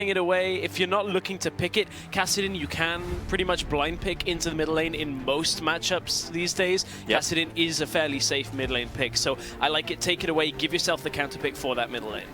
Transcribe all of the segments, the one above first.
it away. If you're not looking to pick it, Kassadin, you can pretty much blind pick into the middle lane in most matchups these days. Yep. Kassadin is a fairly safe mid lane pick, so I like it. Take it away, give yourself the counter pick for that middle lane.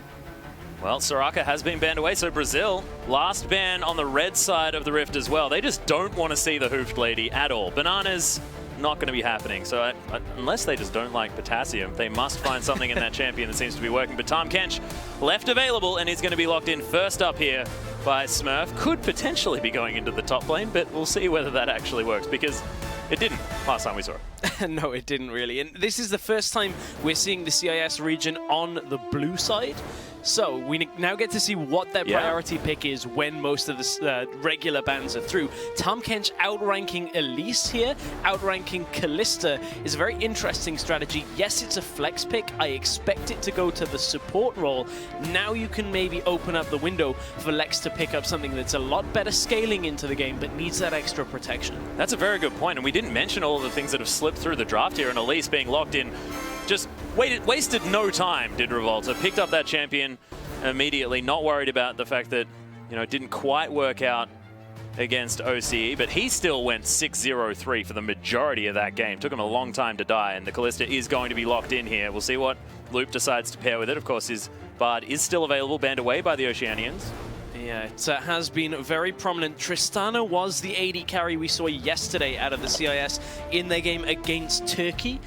Well, Soraka has been banned away, so Brazil, last ban on the red side of the Rift as well. They just don't want to see the Hoofed Lady at all. Bananas, not going to be happening. So unless they just don't like potassium, they must find something in that champion that seems to be working. But Tahm Kench left available and is going to be locked in first up here by Smurf. Could potentially be going into the top lane, but we'll see whether that actually works, because it didn't last time we saw it. No, it didn't really. And this is the first time we're seeing the CIS region on the blue side. So we now get to see what their priority pick is when most of the regular bans are through. Tahm Kench outranking Elise here, outranking Kalista is a very interesting strategy. Yes, it's a flex pick. I expect it to go to the support role. Now you can maybe open up the window for Lex to pick up something that's a lot better scaling into the game, but needs that extra protection. That's a very good point, and we didn't mention all of the things that have slipped through the draft here, and Elise being locked in. Just wasted no time, did Revolta. Picked up that champion immediately, not worried about the fact that, you know, it didn't quite work out against OCE, but he still went 6-0-3 for the majority of that game. Took him a long time to die, and the Kalista is going to be locked in here. We'll see what Loop decides to pair with it. Of course, his Bard is still available, banned away by the Oceanians. Yeah, it has been very prominent. Tristana was the AD carry we saw yesterday out of the CIS in their game against Turkey.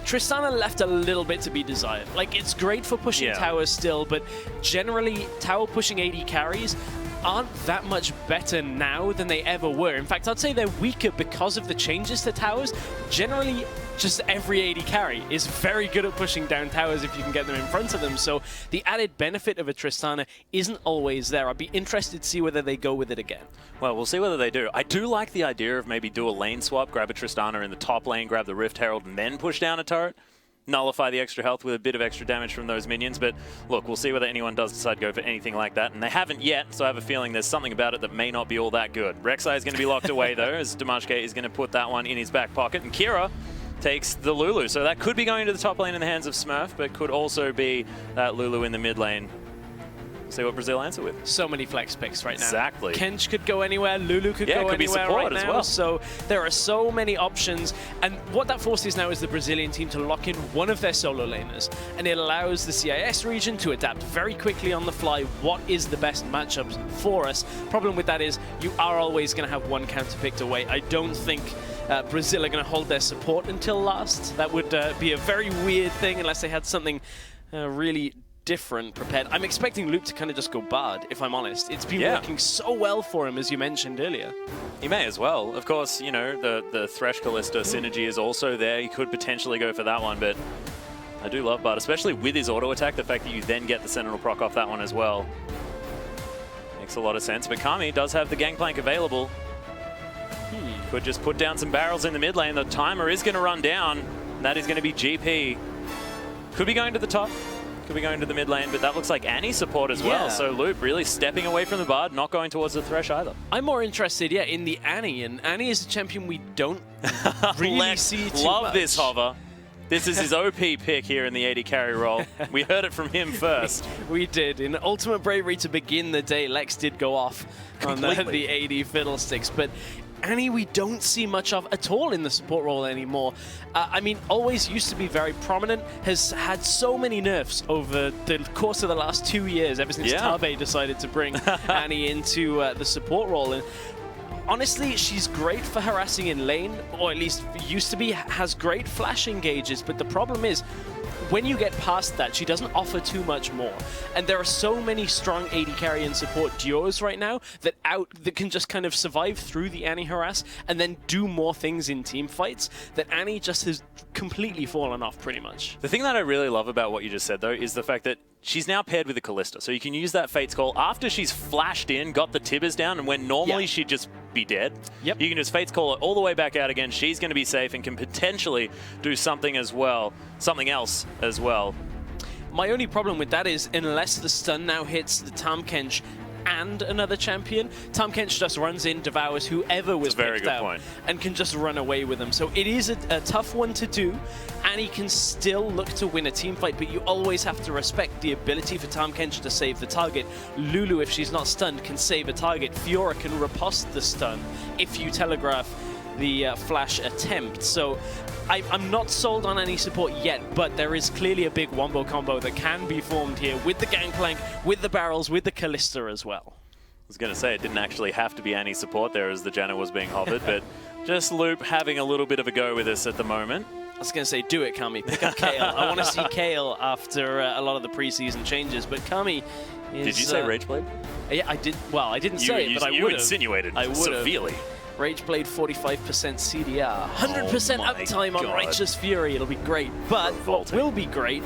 Tristana left a little bit to be desired. Like, it's great for pushing towers still, but generally tower pushing AD carries aren't that much better now than they ever were. In fact, I'd say they're weaker because of the changes to towers. Generally, just every AD carry is very good at pushing down towers if you can get them in front of them. So the added benefit of a Tristana isn't always there. I'd be interested to see whether they go with it again. Well, we'll see whether they do. I do like the idea of maybe do a lane swap, grab a Tristana in the top lane, grab the Rift Herald, and then push down a turret. Nullify the extra health with a bit of extra damage from those minions. But look, we'll see whether anyone does decide to go for anything like that. And they haven't yet, so I have a feeling there's something about it that may not be all that good. Rek'Sai is going to be locked away, though, as Damashke is going to put that one in his back pocket. And Kira takes the Lulu. So that could be going to the top lane in the hands of Smurf, but could also be that Lulu in the mid lane. See what Brazil answer with. So many flex picks right now. Exactly. Kench could go anywhere, Lulu could go anywhere right now. Well. So there are so many options, and what that forces now is the Brazilian team to lock in one of their solo laners, and it allows the CIS region to adapt very quickly on the fly what is the best matchups for us. Problem with that is you are always going to have one counter picked away. I don't think Brazil are going to hold their support until last. That would be a very weird thing unless they had something really different prepared. I'm expecting Loop to kind of just go Bard, if I'm honest. It's been working so well for him, as you mentioned earlier. He may as well. Of course, you know, the Thresh Kalista synergy is also there. He could potentially go for that one, but I do love Bard, especially with his auto attack. The fact that you then get the Sentinel proc off that one as well makes a lot of sense. But Kami does have the Gangplank available. Could just put down some barrels in the mid lane. The timer is going to run down. That is going to be GP. Could be going to the top. Could be going to the mid lane, but that looks like Annie's support as well. So Loop really stepping away from the Bard, not going towards the Thresh either. I'm more interested, in the Annie, and Annie is a champion we don't really see too Love much. this, Hover. This is his OP pick here in the AD carry role. We heard it from him first. We did. In Ultimate Bravery to begin the day, Lex did go off on the AD Fiddlesticks, but Annie we don't see much of at all in the support role anymore. I mean, always used to be very prominent, has had so many nerfs over the course of the last 2 years, ever since Tabe decided to bring Annie into the support role. And honestly, she's great for harassing in lane, or at least used to be, has great flash engages, but the problem is, when you get past that, she doesn't offer too much more. And there are so many strong AD carry and support duos right now that can just kind of survive through the Annie harass and then do more things in team fights, that Annie just has completely fallen off pretty much. The thing that I really love about what you just said, though, is the fact that she's now paired with a Kalista. So you can use that Fate's Call after she's flashed in, got the Tibbers down, and when normally she'd just be dead, you can just Fate's Call it all the way back out again. She's going to be safe and can potentially do something else as well. My only problem with that is, unless the stun now hits the Tahm Kench and another champion, Tahm Kench just runs in, devours whoever was picked out, and can just run away with them. So it is a tough one to do, and he can still look to win a team fight, but you always have to respect the ability for Tahm Kench to save the target. Lulu, if she's not stunned, can save a target. Fiora can riposte the stun if you telegraph the flash attempt. So I'm not sold on any support yet, but there is clearly a big wombo combo that can be formed here with the Gangplank, with the barrels, with the Kalista as well. I was going to say, it didn't actually have to be any support there as the Janna was being hovered, but just Loop having a little bit of a go with this at the moment. I was going to say, do it, Kami. Pick up Kayle. I want to see Kayle after a lot of the preseason changes, but Kami is... Did you say Rageblade? Yeah, I did. Well, I didn't say it, but I would have. You insinuated severely. Rageblade 45% CDR, 100% uptime on Righteous Fury. It'll be great. But what will be great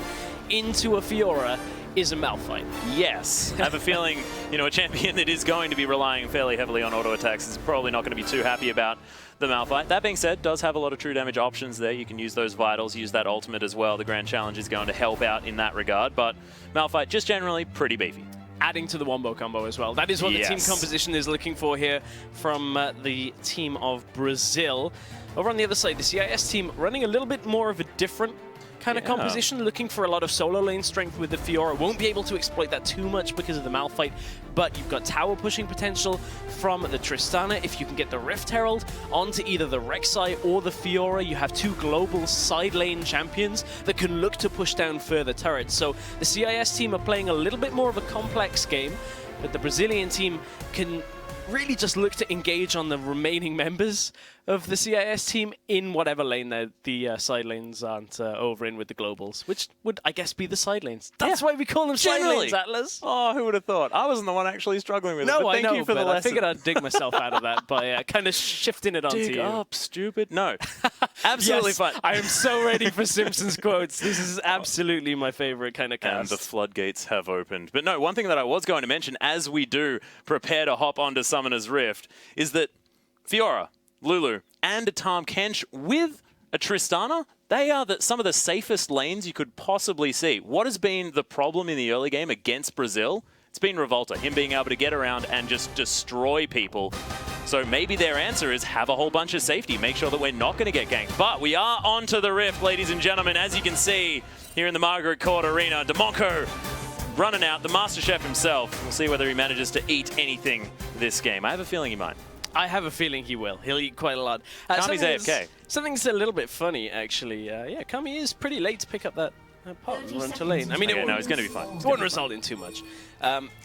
into a Fiora is a Malphite. Yes. I have a feeling, you know, a champion that is going to be relying fairly heavily on auto attacks is probably not going to be too happy about the Malphite. That being said, does have a lot of true damage options there. You can use those vitals, use that ultimate as well. The Grand Challenge is going to help out in that regard, but Malphite just generally pretty beefy. Adding to the wombo combo as well. That is what the team composition is looking for here from the team of Brazil. Over on the other side, the CIS team running a little bit more of a different kind of composition, looking for a lot of solo lane strength with the Fiora. Won't be able to exploit that too much because of the Malphite, but you've got tower pushing potential from the Tristana. If you can get the Rift Herald onto either the Rek'Sai or the Fiora, you have two global side lane champions that can look to push down further turrets. So the CIS team are playing a little bit more of a complex game, but the Brazilian team can really just look to engage on the remaining members of the CIS team in whatever lane the side lanes aren't over in with the globals, which would, I guess, be the side lanes. That's why we call them side lanes, Atlas. Oh, who would have thought? I wasn't the one actually struggling with it. No, but thank I know, you for the lesson. I figured I'd dig myself out of that by kind of shifting it onto you. Dig up, stupid. No, absolutely fine. I am so ready for Simpsons quotes. This is absolutely my favorite kind of cast. And the floodgates have opened. But no, one thing that I was going to mention as we do prepare to hop onto Summoner's Rift is that Fiora, Lulu, and a Tahm Kench with a Tristana, they are some of the safest lanes you could possibly see. What has been the problem in the early game against Brazil? It's been Revolta, him being able to get around and just destroy people. So maybe their answer is have a whole bunch of safety, make sure that we're not going to get ganked. But we are onto the Rift, ladies and gentlemen, as you can see here in the Margaret Court Arena. Demonco running out, the Master Chef himself. We'll see whether he manages to eat anything this game. I have a feeling he might. I have a feeling he will. He'll eat quite a lot. Kami's AFK. Something's a little bit funny, actually. Yeah, Kami is pretty late to pick up that pot and run to lane. I mean, no, it's going to be fine. It won't result in too much.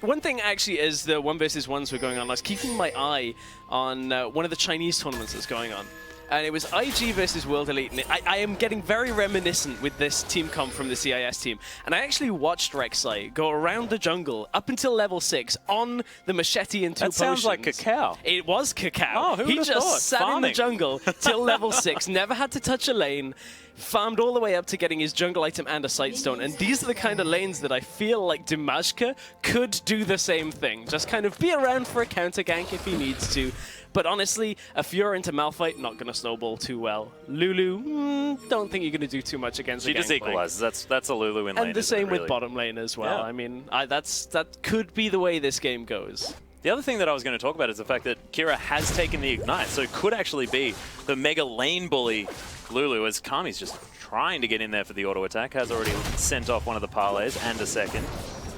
One thing, actually, as the 1v1s were going on, I was keeping my eye on one of the Chinese tournaments that's going on. And it was IG versus World Elite. And I am getting very reminiscent with this team comp from the CIS team. And I actually watched Rek'Sai go around the jungle up until level 6 on the machete and 2 potions. That sounds like Cacao. It was Cacao. Oh, who He would have thought? just sat in the jungle till level 6, never had to touch a lane, farmed all the way up to getting his jungle item and a sightstone. And these are the kind of lanes that I feel like Dimashka could do the same thing. Just kind of be around for a counter gank if he needs to. But honestly, a Fiora into Malphite, not going to snowball too well. Lulu, don't think you're going to do too much against She just equalizes. That's a Lulu in lane. And the same with bottom lane as well. Yeah. I mean, that could be the way this game goes. The other thing that I was going to talk about is the fact that Kira has taken the Ignite, so it could actually be the mega lane bully Lulu, as Kami's just trying to get in there for the auto attack, has already sent off one of the parlays and a second.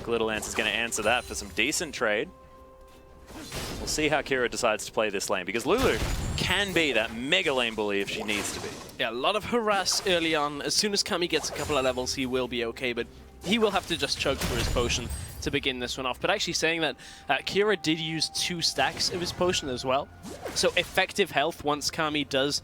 Glittolance is going to answer that for some decent trade. We'll see how Kira decides to play this lane, because Lulu can be that mega lane bully if she needs to be. Yeah, a lot of harass early on. As soon as Kami gets a couple of levels, he will be okay, but he will have to just chug through his potion to begin this one off. But actually saying that, Kira did use 2 stacks of his potion as well. So effective health, once Kami does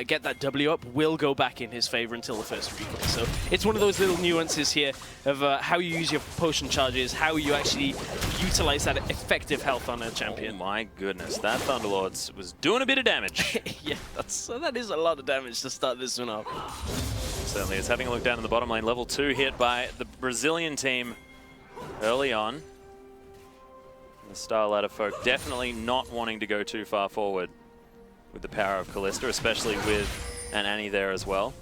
get that W up, will go back in his favor until the first replay. So it's one of those little nuances here of how you use your potion charges, how you actually utilize that effective health on a champion. Oh my goodness, that Thunderlord was doing a bit of damage. Yeah, that is a lot of damage to start this one off. Certainly is. Having a look down in the bottom lane, level 2 hit by the Brazilian team early on. The Star Ladder folk definitely not wanting to go too far forward with the power of Kalista, especially with an Annie there as well.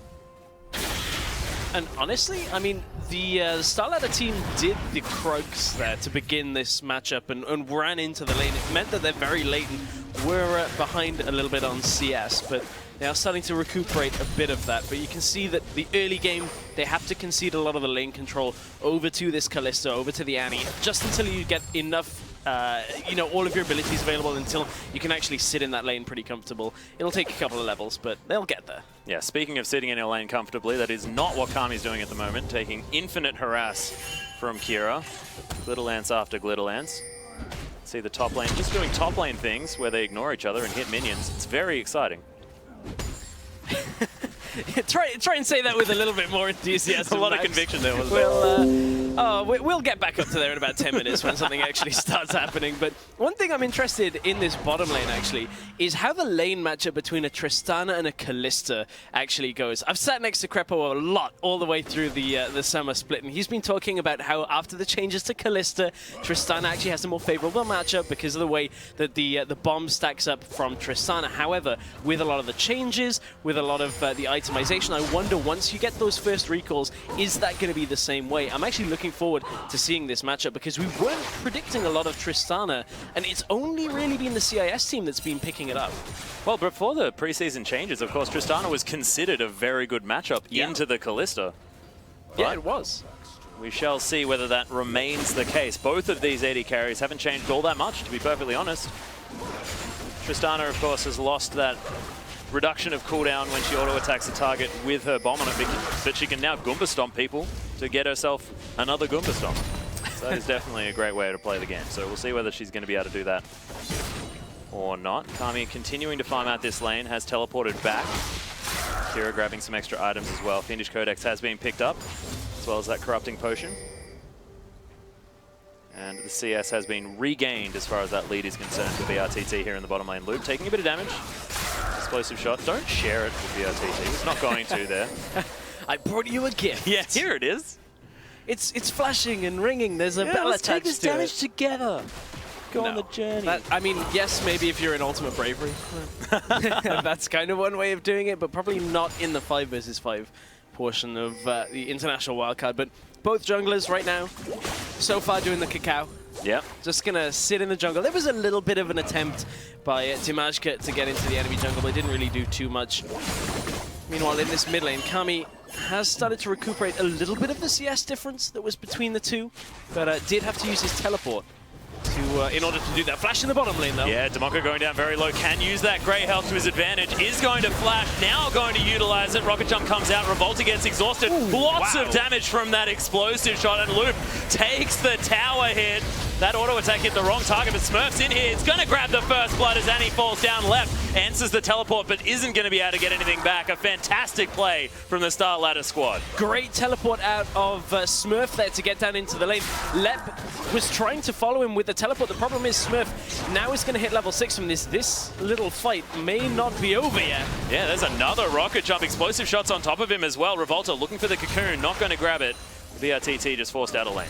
And honestly, I mean, the Starladder team did the Krugs there to begin this matchup and ran into the lane. It meant that they're very late and were behind a little bit on CS, but they are starting to recuperate a bit of that. But you can see that the early game, they have to concede a lot of the lane control over to this Kalista, over to the Annie, just until you get enough you know, all of your abilities available until you can actually sit in that lane pretty comfortable. It'll take a couple of levels, but they'll get there. Yeah, speaking of sitting in your lane comfortably, that is not what Kami's doing at the moment, taking infinite harass from Kira. Glitterlance after Glitterlance. See the top lane just doing top lane things where they ignore each other and hit minions. It's very exciting. Try and say that with a little bit more enthusiasm. A lot Max. of conviction there, wasn't there? We'll get back up to there in about 10 minutes when something actually starts happening. But one thing I'm interested in this bottom lane, actually, is how the lane matchup between a Tristana and a Kalista actually goes. I've sat next to Crepo a lot all the way through the summer split, and he's been talking about how after the changes to Kalista, Tristana actually has a more favorable matchup because of the way that the bomb stacks up from Tristana. However, with a lot of the changes, with a lot of the itemization, I wonder once you get those first recalls, is that going to be the same way? I'm actually looking forward to seeing this matchup because we weren't predicting a lot of Tristana, and it's only really been the CIS team that's been picking it up. Well, before the preseason changes, of course, Tristana was considered a very good matchup into the Kalista. Yeah, it was. We shall see whether that remains the case. Both of these AD carries haven't changed all that much, to be perfectly honest. Tristana, of course, has lost that reduction of cooldown when she auto-attacks a target with her bomb on it, but she can now Goomba Stomp people to get herself another Goomba Stomp. So that is definitely a great way to play the game. So we'll see whether she's going to be able to do that or not. Kami continuing to farm out this lane, has teleported back. Kira grabbing some extra items as well. Fiendish Codex has been picked up, as well as that Corrupting Potion. And the CS has been regained as far as that lead is concerned for BRTT here in the bottom lane loop. Taking a bit of damage. Explosive shot. Don't share it with BRTT. It's not going to there. I brought you a gift. Yeah, here it is. It's flashing and ringing. There's a bell attached to it. Let's take this damage together. Go on the journey. I mean, yes, maybe if you're in Ultimate Bravery. That's kind of one way of doing it, but probably not in the 5 versus 5 portion of the International Wildcard. But both junglers right now, so far doing the cacao. Yeah. Just going to sit in the jungle. There was a little bit of an attempt by Dimajka to get into the enemy jungle, but didn't really do too much. Meanwhile, in this mid lane, Kami has started to recuperate a little bit of the CS difference that was between the two, but did have to use his teleport to, in order to do that. Flash in the bottom lane, though. Yeah, Demoko going down very low, can use that grey health to his advantage, is going to flash, now going to utilize it. Rocket Jump comes out, Revolta gets exhausted. Ooh, lots of damage from that explosive shot, and Loop takes the tower hit. That auto attack hit the wrong target, but Smurf's in here. It's going to grab the first blood as Annie falls down left. Answers the teleport, but isn't going to be able to get anything back. A fantastic play from the Starladder squad. Great teleport out of Smurf there to get down into the lane. Lep was trying to follow him with the teleport. The problem is Smurf now is going to hit level 6 from this. This little fight may not be over yet. Yeah, there's another rocket jump. Explosive shots on top of him as well. Revolta looking for the cocoon, not going to grab it. BRTT just forced out a lane.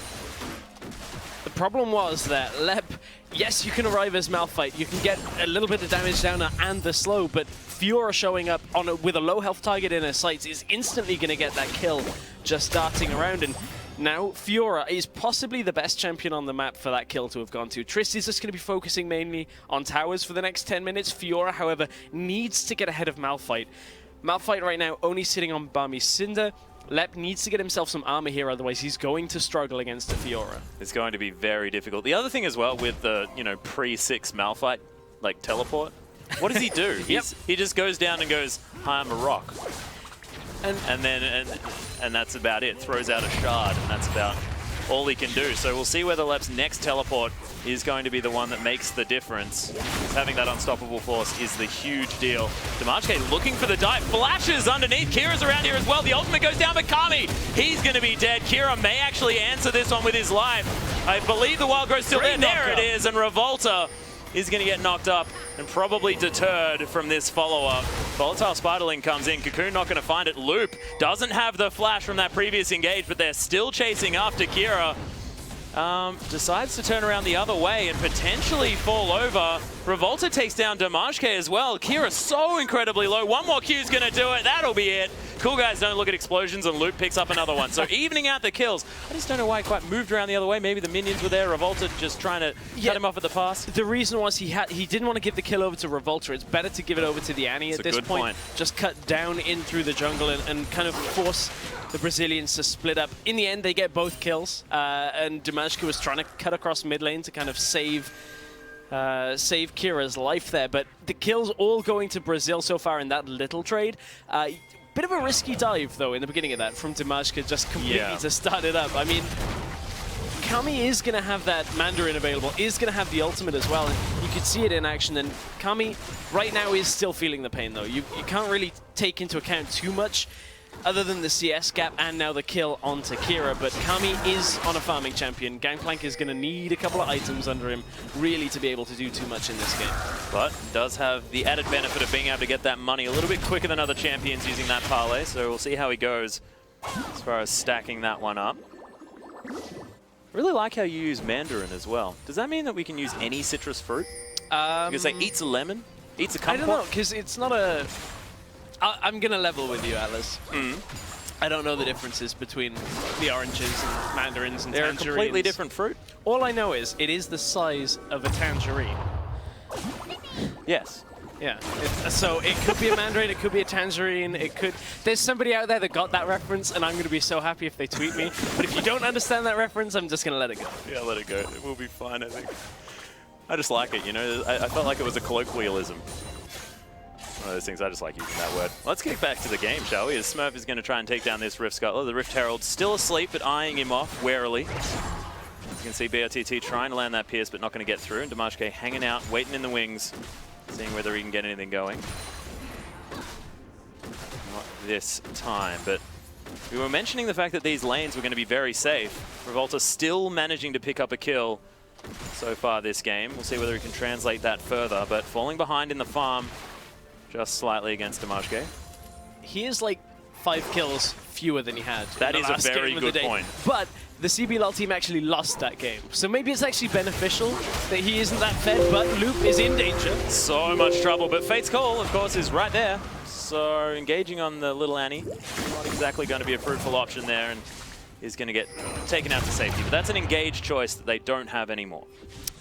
The problem was that Lep, yes, you can arrive as Malphite, you can get a little bit of damage down and the slow, but Fiora showing up with a low health target in her sights is instantly going to get that kill just darting around. And now Fiora is possibly the best champion on the map for that kill to have gone to. Triss is just going to be focusing mainly on towers for the next 10 minutes. Fiora, however, needs to get ahead of Malphite. Malphite right now only sitting on Barmy Cinder. Lep needs to get himself some armor here, otherwise he's going to struggle against a Fiora. It's going to be very difficult. The other thing as well with the, pre-6 Malphite, like teleport, what does he do? He just goes down and goes, "Hi, I'm a rock." And that's about it. Throws out a shard, and that's about all he can do. So we'll see whether Lep's next teleport is going to be the one that makes the difference. Having that unstoppable force is the huge deal. Dimajka looking for the dive, flashes underneath. Kira's around here as well. The ultimate goes down, but Kami, he's going to be dead. Kira may actually answer this one with his life. I believe the Wild Grow's still there. There it is, and Revolta is going to get knocked up and probably deterred from this follow-up. Volatile Spiderling comes in. Cocoon not going to find it. Loop doesn't have the flash from that previous engage, but they're still chasing after Kira. Decides to turn around the other way and potentially fall over. Revolta takes down Dimajka as well. Kira so incredibly low. One more Q is going to do it. That'll be it. Cool guys don't look at explosions, and Loop picks up another one. So evening out the kills. I just don't know why he quite moved around the other way. Maybe the minions were there. Revolta just trying to cut him off at the pass. The reason was he didn't want to give the kill over to Revolta. It's better to give it over to the Annie at this point. Just cut down in through the jungle and kind of force the Brazilians to split up. In the end, they get both kills, and Dimashka was trying to cut across mid lane to kind of save Kira's life there. But the kills all going to Brazil so far in that little trade. Bit of a risky dive, though, in the beginning of that from Dimashka, just completely to start it up. I mean, Kami is going to have that Mandarin available, is going to have the ultimate as well, and you could see it in action. And Kami right now is still feeling the pain, though. You can't really take into account too much other than the CS gap and now the kill onto Kira, but Kami is on a farming champion. Gangplank is going to need a couple of items under him really to be able to do too much in this game. But does have the added benefit of being able to get that money a little bit quicker than other champions using that parlay, so we'll see how he goes as far as stacking that one up. Really like how you use Mandarin as well. Does that mean that we can use any citrus fruit? You can say eats a lemon, eats a kumquat? I don't know, because it's not a... I'm going to level with you, Atlas. I don't know the differences between the oranges and mandarins and tangerines. They're a completely different fruit. All I know is it is the size of a tangerine. Yes. Yeah. So it could be a mandarin, it could be a tangerine, it could... There's somebody out there that got that reference, and I'm going to be so happy if they tweet me. But if you don't understand that reference, I'm just going to let it go. Yeah, let it go. It will be fine, I think. I just like it, you know? I felt like it was a colloquialism. One of those things, I just like using that word. Let's get back to the game, shall we? As Smurf is going to try and take down this Rift Scuttler. The Rift Herald still asleep, but eyeing him off warily. You can see BRTT trying to land that pierce, but not going to get through. And Dimashka hanging out, waiting in the wings, seeing whether he can get anything going. Not this time, but we were mentioning the fact that these lanes were going to be very safe. Revolta still managing to pick up a kill so far this game. We'll see whether he can translate that further, but falling behind in the farm just slightly against Dimashka. He is like 5 kills fewer than he had. That is a very good point. But the CBLOL team actually lost that game. So maybe it's actually beneficial that he isn't that fed, but Loop is in danger. So much trouble, but Fate's Call, of course, is right there. So engaging on the little Annie, not exactly going to be a fruitful option there, and is going to get taken out to safety. But that's an engaged choice that they don't have anymore.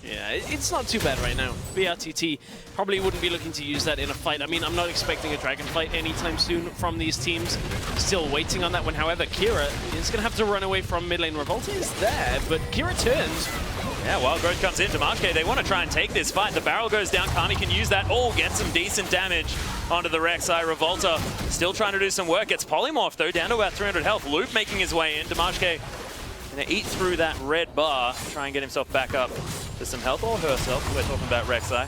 Yeah, it's not too bad right now. BRTT probably wouldn't be looking to use that in a fight. I mean, I'm not expecting a dragon fight anytime soon from these teams. Still waiting on that one. However, Kira is going to have to run away from mid lane. Revolta is there, but Kira turns. Yeah, Wild Growth comes in. Dimashka, they want to try and take this fight. The barrel goes down. Kami can use that. Oh, get some decent damage onto the Rek'Sai. Revolta still trying to do some work. Gets polymorphed, though, down to about 300 health. Loop making his way in. Dimashka going to eat through that red bar, try and get himself back up to some health, or herself. We're talking about Rek'Sai.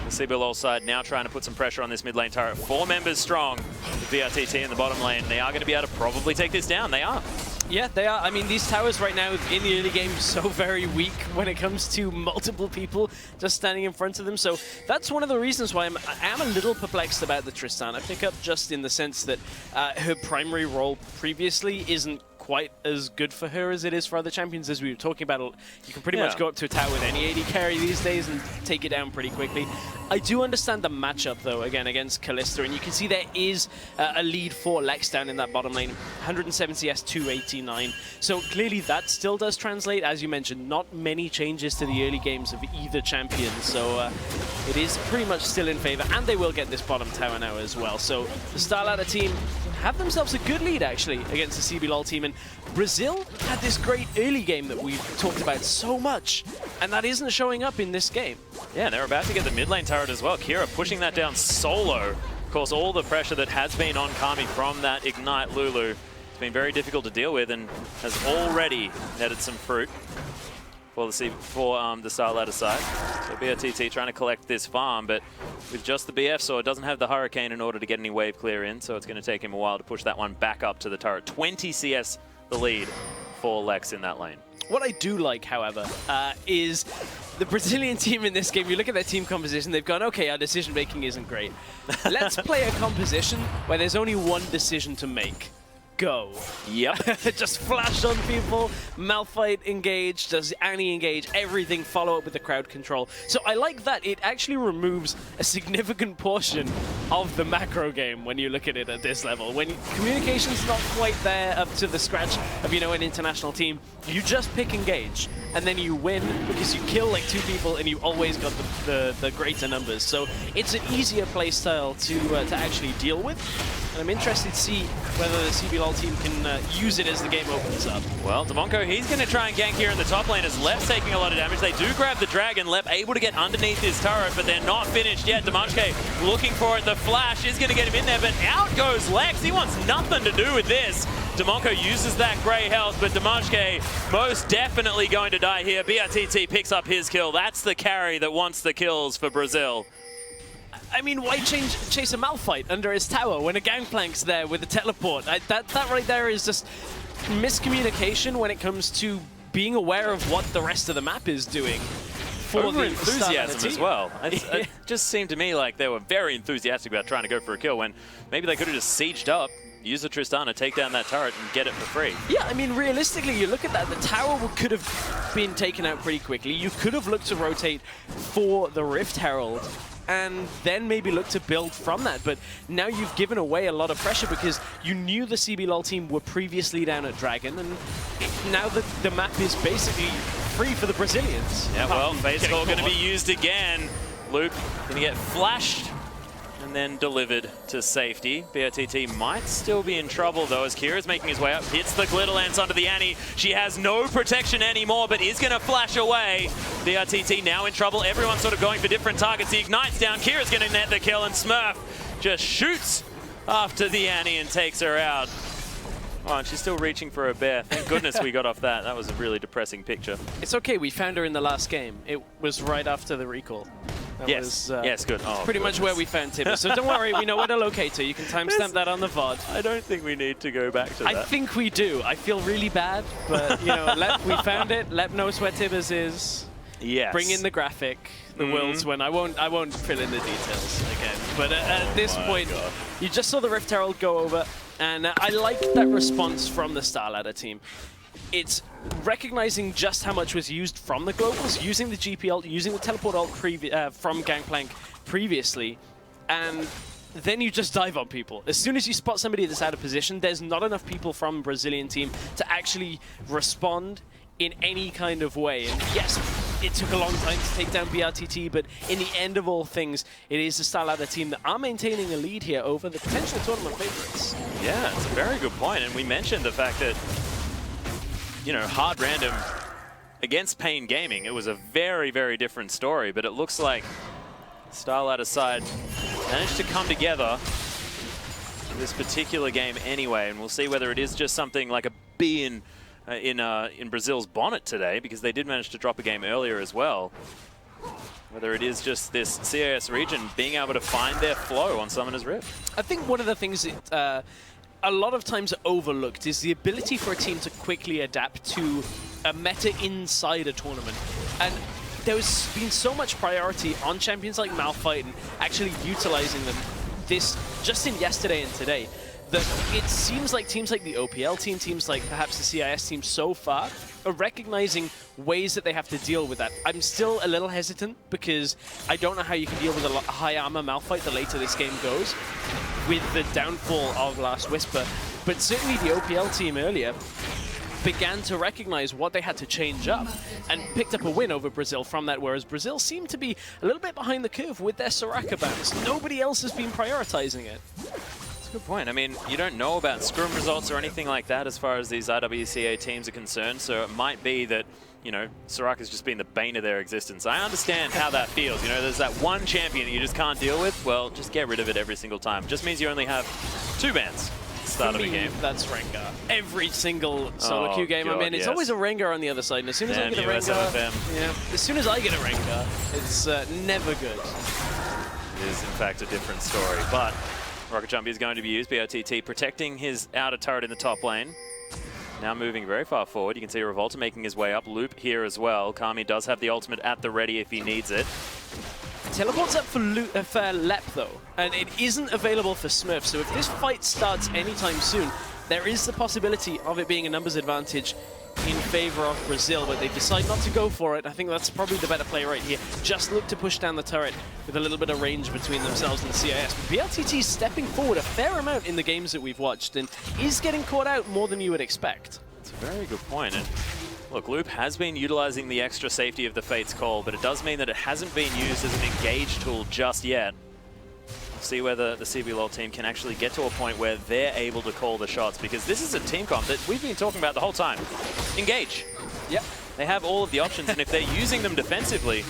The CBLOL side now trying to put some pressure on this mid lane turret. 4 members strong. The BRTT in the bottom lane. They are going to be able to probably take this down. They are. Yeah, they are. I mean, these towers right now in the early game so very weak when it comes to multiple people just standing in front of them. So that's one of the reasons why I am a little perplexed about the Tristana pickup, just in the sense that her primary role previously isn't quite as good for her as it is for other champions. As we were talking about, you can pretty much go up to a tower with any AD carry these days and take it down pretty quickly. I do understand the matchup, though, again, against Kalista, and you can see there is a lead for Lex down in that bottom lane, 107 CS, 289. So clearly that still does translate. As you mentioned, not many changes to the early games of either champion, so it is pretty much still in favor, and they will get this bottom tower now as well. So the StarLadder team have themselves a good lead, actually, against the CBLOL team. And Brazil had this great early game that we've talked about so much, and that isn't showing up in this game. Yeah, and they're about to get the mid lane turret as well. Kira pushing that down solo. Of course, all the pressure that has been on Kami from that Ignite Lulu, it's been very difficult to deal with, and has already netted some fruit for the StarLadder side. So BRTT trying to collect this farm, but with just the BF sword, doesn't have the Hurricane in order to get any wave clear in, so it's going to take him a while to push that one back up to the turret. 20 CS the lead for Lex in that lane. What I do like, however, is the Brazilian team in this game. You look at their team composition, they've gone, okay, our decision-making isn't great. Let's play a composition where there's only one decision to make. Go. Yep. Just flash on people, Malphite engage, does Annie engage, everything, follow up with the crowd control. So I like that. It actually removes a significant portion of the macro game when you look at it at this level. When communication's not quite there up to the scratch of, you know, an international team, you just pick engage, and then you win because you kill like 2 people and you always got the greater numbers. So it's an easier playstyle to actually deal with. And I'm interested to see whether the CBLOL team can use it as the game opens up. Well, Demonko, he's going to try and gank here in the top lane as Lep's taking a lot of damage. They do grab the dragon. Lep able to get underneath his turret, but they're not finished yet. Demonko looking for it. The flash is going to get him in there, but out goes Lex. He wants nothing to do with this. Demonko uses that grey health, but Demonko most definitely going to die here. BRTT picks up his kill. That's the carry that wants the kills for Brazil. I mean, why chase a Malphite under his tower when a Gangplank's there with a teleport? That right there is just miscommunication when it comes to being aware of what the rest of the map is doing. For the enthusiasm as well. It just seemed to me like they were very enthusiastic about trying to go for a kill when maybe they could have just sieged up, use the Tristana, take down that turret and get it for free. Yeah, I mean, realistically, you look at that, the tower could have been taken out pretty quickly. You could have looked to rotate for the Rift Herald and then maybe look to build from that. But now you've given away a lot of pressure because you knew the CBLOL team were previously down at Dragon, and now the map is basically free for the Brazilians. Yeah, well, Phase Call going to be used again. Luke going to get flashed and then delivered to safety. BRTT might still be in trouble though as Kira's making his way up, hits the Glitter Lance onto the Annie. She has no protection anymore, but is going to flash away. BRTT now in trouble. Everyone's sort of going for different targets. He ignites down. Kira's going to net the kill, and Smurf just shoots after the Annie and takes her out. Oh, and she's still reaching for her bear. Thank goodness we got off that. That was a really depressing picture. It's okay, we found her in the last game. It was right after the recall. That yes, was, yes, good. Oh, pretty much where we found Tibber. So don't worry, we know where to locate her. You can timestamp that on the VOD. I don't think we need to go back to that. I think we do. I feel really bad, but you know, we found it. Lep knows where Tibbers is. Yes. Bring in the graphic, the world's when I won't fill in the details again. But at this point, you just saw the Rift Herald go over, and I like that response from the StarLadder team. It's recognizing just how much was used from the globals, using the GP ult, using the teleport ult from Gangplank previously, and then you just dive on people. As soon as you spot somebody that's out of position, there's not enough people from Brazilian team to actually respond in any kind of way. And yes, it took a long time to take down BRTT, but in the end of all things, it is the StarLadder team that are maintaining a lead here over the potential tournament favorites. Yeah, it's a very good point. And we mentioned the fact that, you know, hard random against Pain Gaming, it was a very, very different story, but it looks like StarLadder side managed to come together for this particular game anyway, and we'll see whether it is just something like a bee in Brazil's bonnet today, because they did manage to drop a game earlier as well. Whether it is just this CIS region being able to find their flow on Summoner's Rift. I think one of the things that a lot of times overlooked is the ability for a team to quickly adapt to a meta inside a tournament. And there's been so much priority on champions like Malphite and actually utilizing them just in yesterday and today, that it seems like teams like the OPL team, teams like perhaps the CIS team so far, are recognizing ways that they have to deal with that. I'm still a little hesitant because I don't know how you can deal with a high armor Malphite the later this game goes with the downfall of Last Whisper. But certainly the OPL team earlier began to recognize what they had to change up and picked up a win over Brazil from that, whereas Brazil seemed to be a little bit behind the curve with their Soraka bounce. Nobody else has been prioritizing it. That's a good point. I mean, you don't know about scrim results or anything like that as far as these IWCA teams are concerned, so it might be that, you know, Soraka's just been the bane of their existence. I understand how that feels. You know, there's that one champion that you just can't deal with. Well, just get rid of it every single time. Just means you only have 2 bans at the start of the game. That's Rengar. Every single solo queue game I'm in, it's always a Rengar on the other side. And as soon as I get a Rengar, as soon as I get a Rengar, it's never good. It is, in fact, a different story. But Rocket Jump is going to be used. BOTT protecting his outer turret in the top lane. Now moving very far forward. You can see Revolta making his way up. Loop here as well. Kami does have the ultimate at the ready if he needs it. Teleport's up for Lep though, and it isn't available for Smurf. So if this fight starts anytime soon, there is the possibility of it being a numbers advantage in favor of Brazil, but they decide not to go for it. I think that's probably the better play right here. Just look to push down the turret with a little bit of range between themselves and the CIS. But BLTT stepping forward a fair amount in the games that we've watched and is getting caught out more than you would expect. That's a very good point. And look, Loop has been utilizing the extra safety of the Fate's Call, but it does mean that it hasn't been used as an engage tool just yet. See whether the CBLOL team can actually get to a point where they're able to call the shots, because this is a team comp that we've been talking about the whole time. Engage. Yep. They have all of the options, and if they're using them defensively,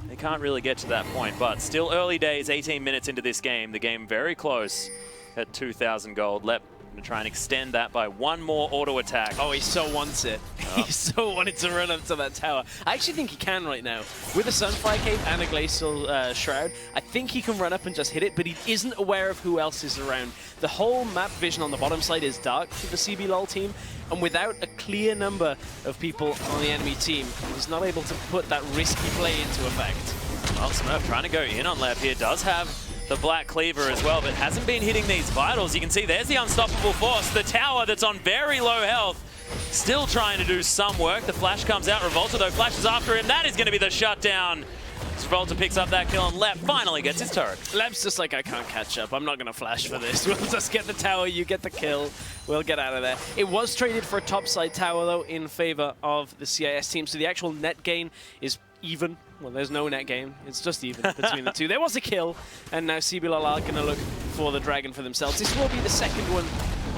they can't really get to that point. But still early days, 18 minutes into this game. The game very close at 2,000 gold. Lep to try and extend that by one more auto attack. Oh, he so wants it. Oh. He so wanted to run up to that tower. I actually think he can right now. With a Sunfire Cape and a Glacial Shroud, I think he can run up and just hit it, but he isn't aware of who else is around. The whole map vision on the bottom side is dark for the CBLOL team, and without a clear number of people on the enemy team, he's not able to put that risky play into effect. Well, Smurf trying to go in on Lep here, does have the Black Cleaver as well, but hasn't been hitting these vitals. You can see there's the Unstoppable Force, the tower that's on very low health, still trying to do some work. The flash comes out, Revolta though flashes after him. That is going to be the shutdown. Revolta picks up that kill and Lep finally gets his turret. Lep's just like, I can't catch up. I'm not going to flash for this. We'll just get the tower, you get the kill. We'll get out of there. It was traded for a topside tower though in favor of the CIS team, so the actual net gain is even. Well, there's no net gain. It's just even between the two. There was a kill, and now CBLOL are going to look for the Dragon for themselves. This will be the second one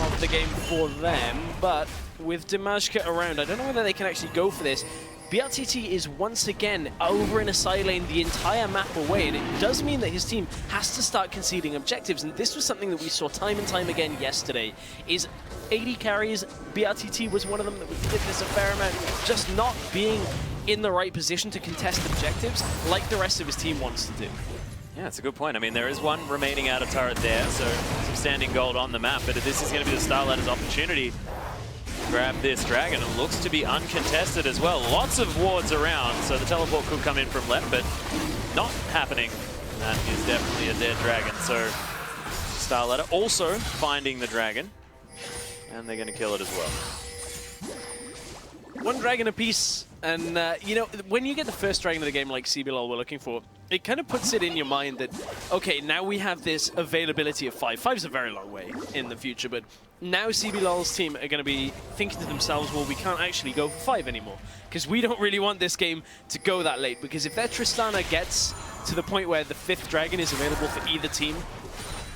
of the game for them, but with Dimashka around, I don't know whether they can actually go for this. BLTT is once again over in a side lane the entire map away, and it does mean that his team has to start conceding objectives, and this was something that we saw time and time again yesterday. Is 80 carries, BLTT was one of them that did this a fair amount, just not being in the right position to contest objectives like the rest of his team wants to do. Yeah, it's a good point. I mean, there is one remaining out of turret there, so some standing gold on the map, but this is going to be the Starlighters' opportunity to grab this Dragon. It looks to be uncontested as well. Lots of wards around, so the teleport could come in from left, but not happening. That is definitely a dead Dragon, so Starlighter also finding the Dragon, and they're going to kill it as well. One Dragon apiece, and you know, when you get the first Dragon of the game like CBLOL we're looking for, it kind of puts it in your mind that, okay, now we have this availability of 5. 5's a very long way in the future, but now CBLOL's team are going to be thinking to themselves, well, we can't actually go for 5 anymore, because we don't really want this game to go that late, because if their Tristana gets to the point where the 5th Dragon is available for either team,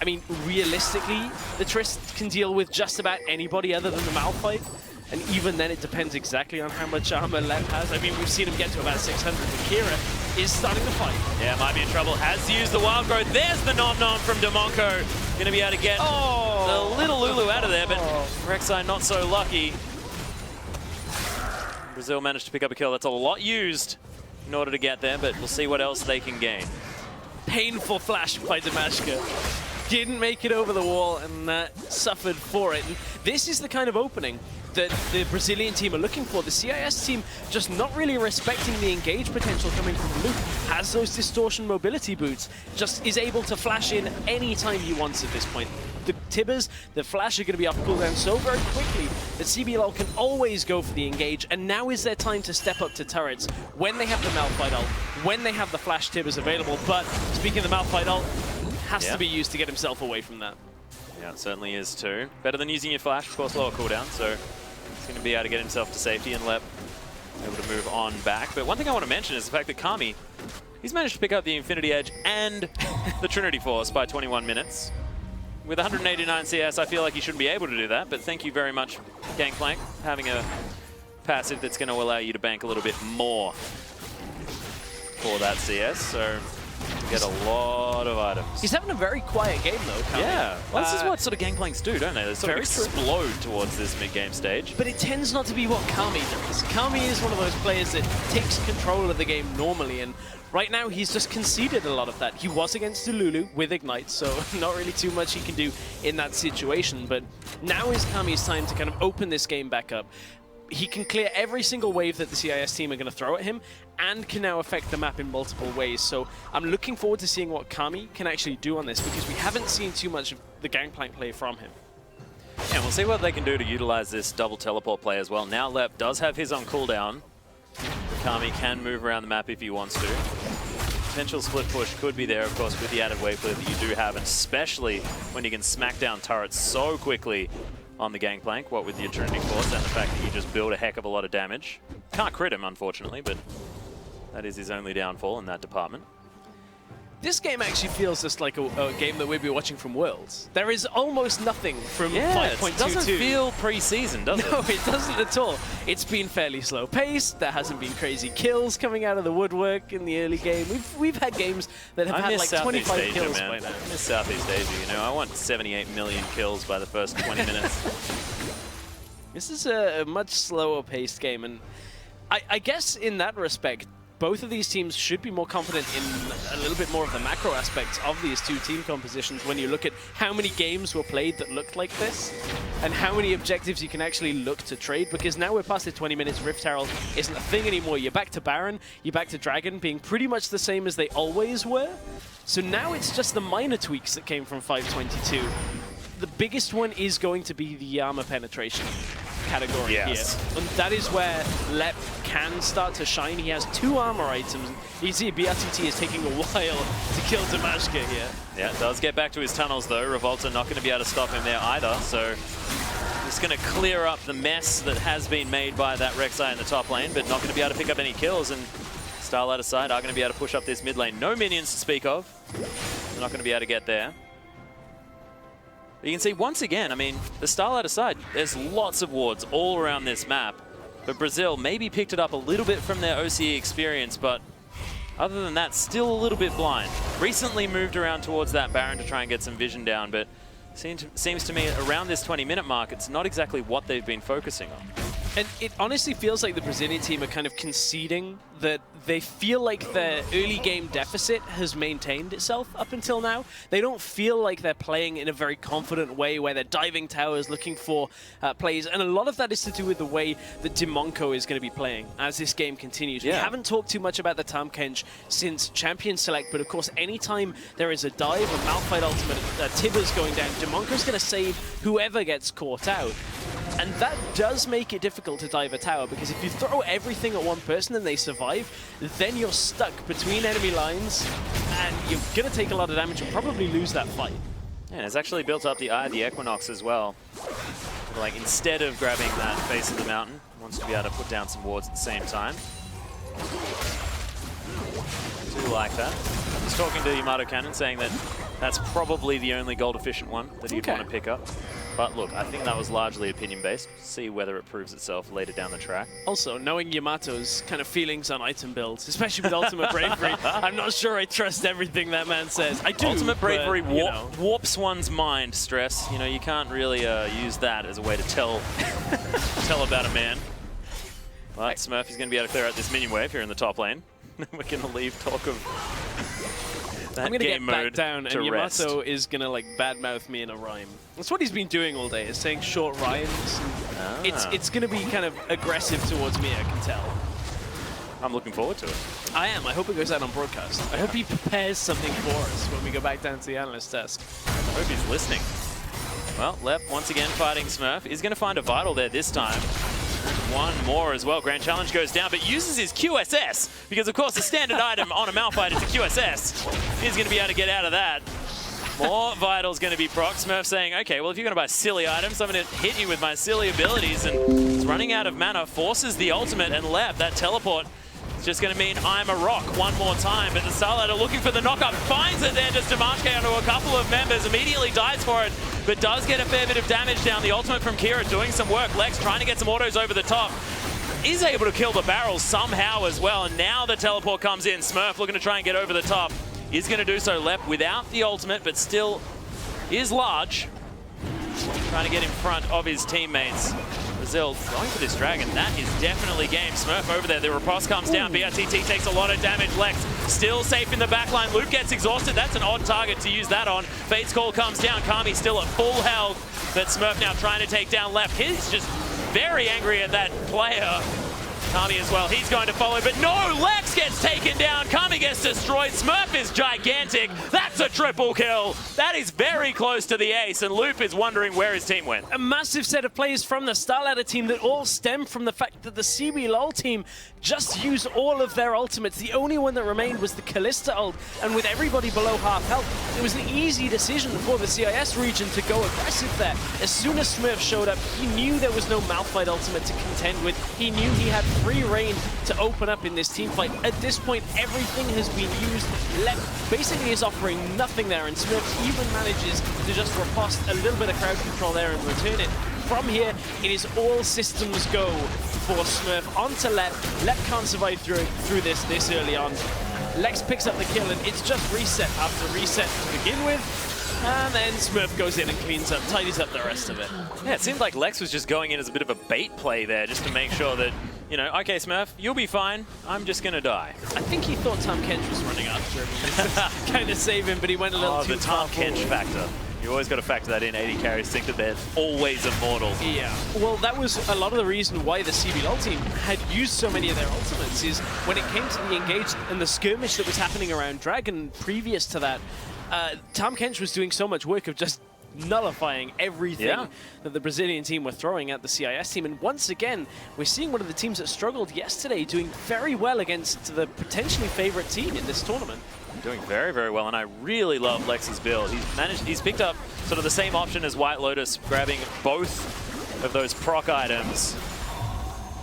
I mean, realistically, the Trist can deal with just about anybody other than the Malphite. And even then, it depends exactly on how much armor Lep has. I mean, we've seen him get to about 600, but Kira is starting to fight. Yeah, might be in trouble. Has used the wild growth. There's the nom-nom from Demonco. Going to be able to get the little Lulu out of there, but Rek'Sai not so lucky. Brazil managed to pick up a kill. That's a lot used in order to get there, but we'll see what else they can gain. Painful flash by Dimashka. Didn't make it over the wall and suffered for it. And this is the kind of opening that the Brazilian team are looking for. The CIS team just not really respecting the engage potential coming from Luke. Has those distortion mobility boots, just is able to flash in any time he wants at this point. The Tibbers, the flash are going to be off cooldown so very quickly that CBLOL can always go for the engage, and now is their time to step up to turrets when they have the Malphite ult, when they have the flash Tibbers available. But speaking of the Malphite ult, has to be used to get himself away from that. Yeah, it certainly is too. Better than using your flash, of course, lower cooldown, so he's going to be able to get himself to safety and Lep able to move on back. But one thing I want to mention is the fact that Kami, he's managed to pick up the Infinity Edge and the Trinity Force by 21 minutes. With 189 CS, I feel like he shouldn't be able to do that, but thank you very much, Gangplank, having a passive that's going to allow you to bank a little bit more for that CS. So get a lot of items. He's having a very quiet game though, Kami. Yeah, well, this is what sort of Gangplanks do, don't they? They sort of explode towards this mid-game stage. But it tends not to be what Kami does. Kami is one of those players that takes control of the game normally, and right now he's just conceded a lot of that. He was against Dululu with Ignite, so not really too much he can do in that situation, but now is Kami's time to kind of open this game back up. He can clear every single wave that the CIS team are going to throw at him and can now affect the map in multiple ways. So I'm looking forward to seeing what Kami can actually do on this, because we haven't seen too much of the Gangplank play from him. Yeah, we'll see what they can do to utilize this double teleport play as well. Now Lep does have his on cooldown. Kami can move around the map if he wants to. Potential split push could be there, of course, with the added wave clear that you do have, and especially when you can smack down turrets so quickly on the gangplank, what with the Eternity Force and the fact that you just build a heck of a lot of damage. Can't crit him, unfortunately, but that is his only downfall in that department. This game actually feels just like a game that we'd be watching from Worlds. There is almost nothing from 5.22. It doesn't feel pre-season, does it? No, it doesn't at all. It's been fairly slow paced. There hasn't been crazy kills coming out of the woodwork in the early game. We've had games that have had like 25 kills by now. I miss Southeast Asia, you know. I want 78 million kills by the first 20 minutes. This is a much slower paced game, and I guess in that respect, both of these teams should be more confident in a little bit more of the macro aspects of these two team compositions when you look at how many games were played that looked like this and how many objectives you can actually look to trade, because now we're past the 20 minutes. Rift Herald isn't a thing anymore. You're back to Baron, you're back to Dragon being pretty much the same as they always were. So now it's just the minor tweaks that came from 5.22. The biggest one is going to be the armor penetration category here. And that is where Lep can start to shine. He has 2 armor items. You see BRTT is taking a while to kill Damashka here. Yeah, it does get back to his tunnels though. Revolta not going to be able to stop him there either, so just going to clear up the mess that has been made by that Rek'Sai in the top lane, but not going to be able to pick up any kills, and Starlight aside are going to be able to push up this mid lane. No minions to speak of. They're not going to be able to get there. You can see once again, I mean, the Starlight aside, there's lots of wards all around this map. But Brazil maybe picked it up a little bit from their OCE experience, but other than that, still a little bit blind. Recently moved around towards that Baron to try and get some vision down, but seems to me around this 20-minute mark, it's not exactly what they've been focusing on. And it honestly feels like the Brazilian team are kind of conceding that they feel like their early game deficit has maintained itself up until now. They don't feel like they're playing in a very confident way where they're diving towers looking for plays. And a lot of that is to do with the way that Dimonco is going to be playing as this game continues. Yeah. We haven't talked too much about the Tahm since Champion Select, but of course anytime there is a dive, a Malphite ultimate, Tibbers going down, Dimonco's going to save whoever gets caught out. And that does make it difficult to dive a tower, because if you throw everything at one person and they survive, then you're stuck between enemy lines and you're going to take a lot of damage and probably lose that fight. Yeah, and it's actually built up the Eye of the Equinox as well. Like, instead of grabbing that face of the mountain, wants to be able to put down some wards at the same time. I do like that. I was talking to Yamato Cannon saying that that's probably the only gold efficient one that he'd want to pick up. But look, I think that was largely opinion-based. See whether it proves itself later down the track. Also, knowing Yamato's kind of feelings on item builds, especially with Ultimate Bravery, I'm not sure I trust everything that man says. I do. Ultimate Bravery warps one's mind, Stress. You know, you can't really use that as a way to tell about a man. But Smurf is going to be able to clear out this minion wave here in the top lane. We're going to leave talk of that. I'm going to get back down, and rest. Yamato is going to like badmouth me in a rhyme. That's what he's been doing all day, is saying short rhymes. It's going to be kind of aggressive towards me, I can tell. I'm looking forward to it. I am. I hope it goes out on broadcast. I hope he prepares something for us when we go back down to the analyst desk. I hope he's listening. Well, Lep once again fighting Smurf. He's going to find a Vital there this time. One more as well. Grand Challenge goes down, but uses his QSS, because of course the standard item on a Malphite is a QSS. He's going to be able to get out of that. More Vital's going to be proc. Smurf saying, okay, well, if you're going to buy silly items, I'm going to hit you with my silly abilities. And he's running out of mana, forces the ultimate, and Lep, that teleport, is just going to mean I'm a rock one more time. But the Starlight are looking for the knock-up, finds it there, just Damashka onto a couple of members, immediately dies for it, but does get a fair bit of damage down. The ultimate from Kira doing some work. Lex trying to get some autos over the top. Is able to kill the barrels somehow as well. And now the teleport comes in. Smurf looking to try and get over the top. Is going to do so. Lep without the ultimate, but still is large. Trying to get in front of his teammates. Brazil going for this dragon. That is definitely game. Smurf over there. The riposte comes down. BRTT takes a lot of damage. Lex still safe in the backline. Luke gets exhausted. That's an odd target to use that on. Fate's Call comes down. Kami still at full health. But Smurf now trying to take down Lep. He's just very angry at that player. Kami as well, he's going to follow, but no, Lex gets taken down, Kami gets destroyed, Smurf is gigantic, that's a triple kill. That is very close to the ace, and Loop is wondering where his team went. A massive set of plays from the StarLadder team that all stem from the fact that the CBLOL team just used all of their ultimates. The only one that remained was the Kalista ult, and with everybody below half health, it was an easy decision for the CIS region to go aggressive there. As soon as Smurf showed up, he knew there was no Malphite ultimate to contend with. He knew he had free reign to open up in this team fight. At this point, everything has been used. Lep basically is offering nothing there, and Smurf even manages to just riposte a little bit of crowd control there and return it. From here, it is all systems go for Smurf onto Lep. Lep can't survive through this early on. Lex picks up the kill, and it's just reset after reset to begin with. And then Smurf goes in and cleans up, tidies up the rest of it. Yeah, it seemed like Lex was just going in as a bit of a bait play there, just to make sure that, you know, okay, Smurf, you'll be fine. I'm just going to die. I think he thought Tom Kench was running after him. Kind of save him, but he went a little too far. The Tom Kench factor. You always got to factor that in. 80 carries think that they're always immortal. Yeah. Well, that was a lot of the reason why the CBLOL team had used so many of their ultimates, is when it came to the engage and the skirmish that was happening around Dragon previous to that, Tom Kench was doing so much work of just nullifying everything that the Brazilian team were throwing at the CIS team. And once again, we're seeing one of the teams that struggled yesterday doing very well against the potentially favorite team in this tournament. Doing very, very well, and I really love Lex's build. He's picked up sort of the same option as White Lotus, grabbing both of those proc items.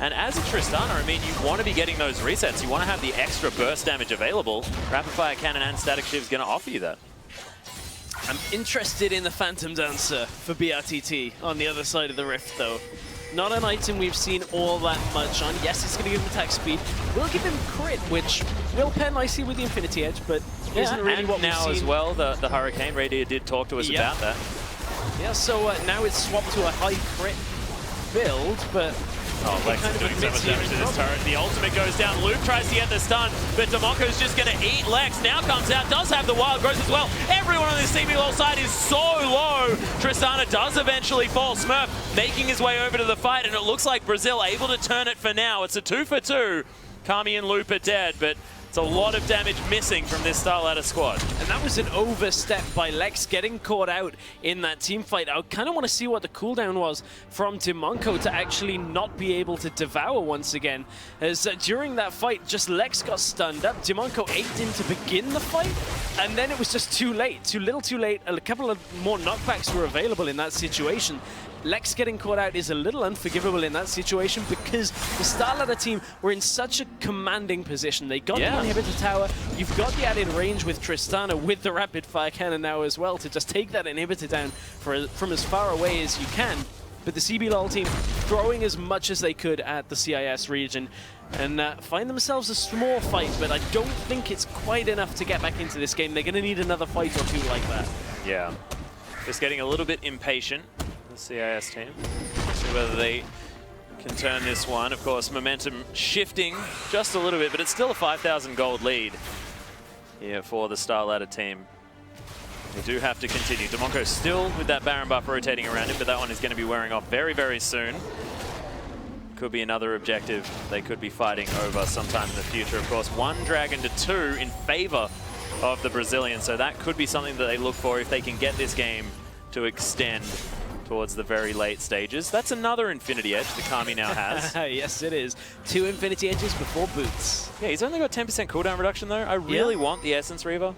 And as a Tristana, I mean, you want to be getting those resets. You want to have the extra burst damage available. Rapid Fire Cannon and Static Shiv is going to offer you that. I'm interested in the Phantom Dancer for BRTT on the other side of the rift, though. Not an item we've seen all that much on. Yes, it's going to give him attack speed. Will give him crit, which will pair nicely with the Infinity Edge, but isn't really what we've seen. Now as well, the Hurricane Radiator did talk to us about that. Yeah, so now it's swapped to a high crit build, but... Oh, Lex is doing so much damage to this turret. The ultimate goes down. Luke tries to get the stun, but Demonko's just going to eat Lex. Now comes out, does have the wild growth as well. Everyone on this CBLOL side is so low. Tristana does eventually fall. Smurf making his way over to the fight, and it looks like Brazil able to turn it for now. It's a 2-for-2. Kami and Loop are dead, but it's a lot of damage missing from this StarLadder squad. And that was an overstep by Lex, getting caught out in that team fight. I kind of want to see what the cooldown was from Demonko to actually not be able to devour once again. As during that fight, just Lex got stunned up. Demonko ate in to begin the fight, and then it was just too late. Too little, too late. A couple of more knockbacks were available in that situation. Lex getting caught out is a little unforgivable in that situation because the StarLadder team were in such a commanding position. They got the inhibitor tower. You've got the added range with Tristana with the rapid fire cannon now as well to just take that inhibitor down from as far away as you can. But the CBLOL team throwing as much as they could at the CIS region and find themselves a small fight, but I don't think it's quite enough to get back into this game. They're going to need another fight or two like that. Yeah. Just getting a little bit impatient. The CIS team. See whether they can turn this one. Of course, momentum shifting just a little bit, but it's still a 5,000 gold lead here for the StarLadder team. They do have to continue. Demonko still with that Baron buff rotating around him, but that one is going to be wearing off very, very soon. Could be another objective they could be fighting over sometime in the future. Of course, 1 dragon to 2 in favor of the Brazilians, so that could be something that they look for if they can get this game to extend towards the very late stages. That's another Infinity Edge that Kami now has. Yes, it is. 2 Infinity Edges before boots. Yeah, he's only got 10% cooldown reduction though. I really want the Essence Reaver.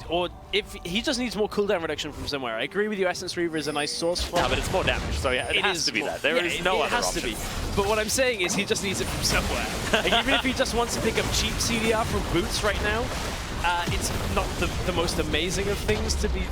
Or if he just needs more cooldown reduction from somewhere. I agree with you, Essence Reaver is a nice source for but it's more damage, so yeah, it has to be that. There is no other option. It has to be. But what I'm saying is he just needs it from somewhere. Like, even if he just wants to pick up cheap CDR from boots right now, it's not the most amazing of things to be,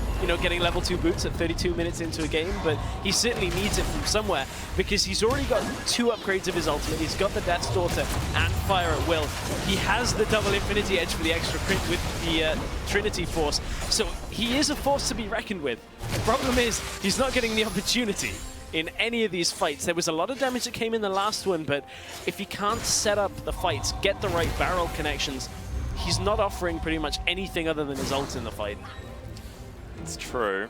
getting level 2 boots at 32 minutes into a game, but he certainly needs it from somewhere because he's already got 2 upgrades of his ultimate. He's got the Death's Daughter and Fire at Will. He has the double Infinity Edge for the extra crit with the Trinity Force, so he is a force to be reckoned with. The problem is he's not getting the opportunity in any of these fights. There was a lot of damage that came in the last one, but if he can't set up the fights, get the right barrel connections, he's not offering pretty much anything other than his ult in the fight. It's true.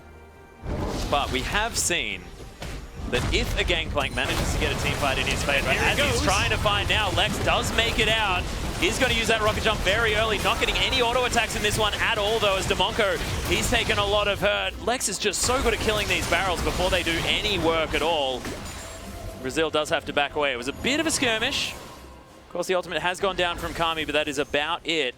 But we have seen that if a Gangplank manages to get a team fight in his favor, as he's trying to find now, Lex does make it out. He's going to use that rocket jump very early, not getting any auto attacks in this one at all, though, as Demonko, he's taken a lot of hurt. Lex is just so good at killing these barrels before they do any work at all. Brazil does have to back away. It was a bit of a skirmish. Of course, the ultimate has gone down from Kami, but that is about it.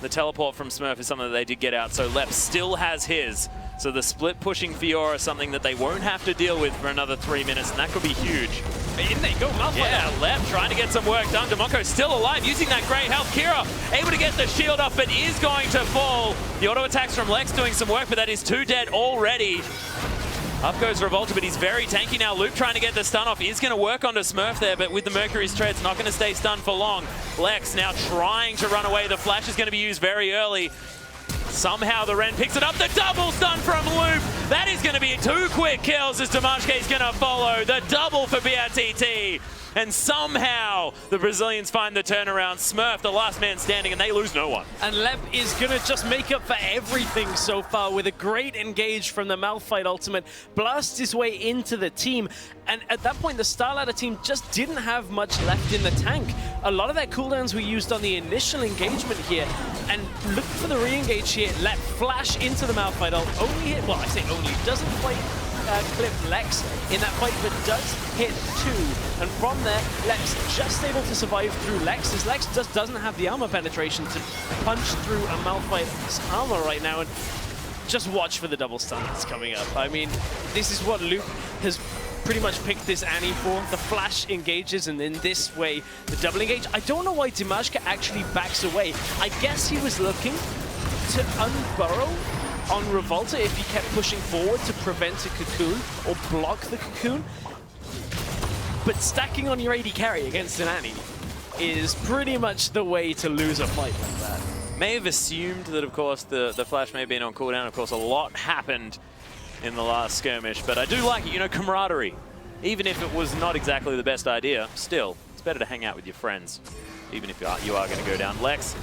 The teleport from Smurf is something that they did get out, so Lep still has his. So the split pushing Fiora is something that they won't have to deal with for another 3 minutes, and that could be huge. In they go, Malphite. Yeah, Lep trying to get some work done. Demonko still alive, using that great health. Kira able to get the shield off, but is going to fall. The auto attacks from Lex doing some work, but that is 2 dead already. Up goes Revolta, but he's very tanky now. Loop trying to get the stun off. Is going to work onto Smurf there, but with the Mercury's treads, not going to stay stunned for long. Lex now trying to run away. The flash is going to be used very early. Somehow the Ren picks it up. The double stun from Loop. That is going to be 2 quick kills as Damashke is going to follow. The double for BRTT. And somehow the Brazilians find the turnaround. Smurf, the last man standing, and they lose no one. And Lep is going to just make up for everything so far with a great engage from the Malphite ultimate. Blasts his way into the team. And at that point, the Starladder team just didn't have much left in the tank. A lot of their cooldowns were used on the initial engagement here. And look for the re-engage here. Lep flash into the Malphite ult. Only hit, well, I say only, doesn't quite clip Lex in that fight, but does hit 2. And from there, Lex just able to survive through Lex, as Lex just doesn't have the armor penetration to punch through a Malphite's armor right now. And just watch for the double stun that's coming up. I mean, this is what Luke has pretty much picked this Annie for. The flash engages, and in this way, the double engage. I don't know why Dimashka actually backs away. I guess he was looking to unburrow on Revolta if he kept pushing forward to prevent a cocoon or block the cocoon. But stacking on your AD carry against an Annie is pretty much the way to lose a fight like that. May have assumed that, of course, the flash may have been on cooldown. Of course, a lot happened in the last skirmish, but I do like it, you know, camaraderie. Even if it was not exactly the best idea, still, it's better to hang out with your friends, even if you are going to go down. Lex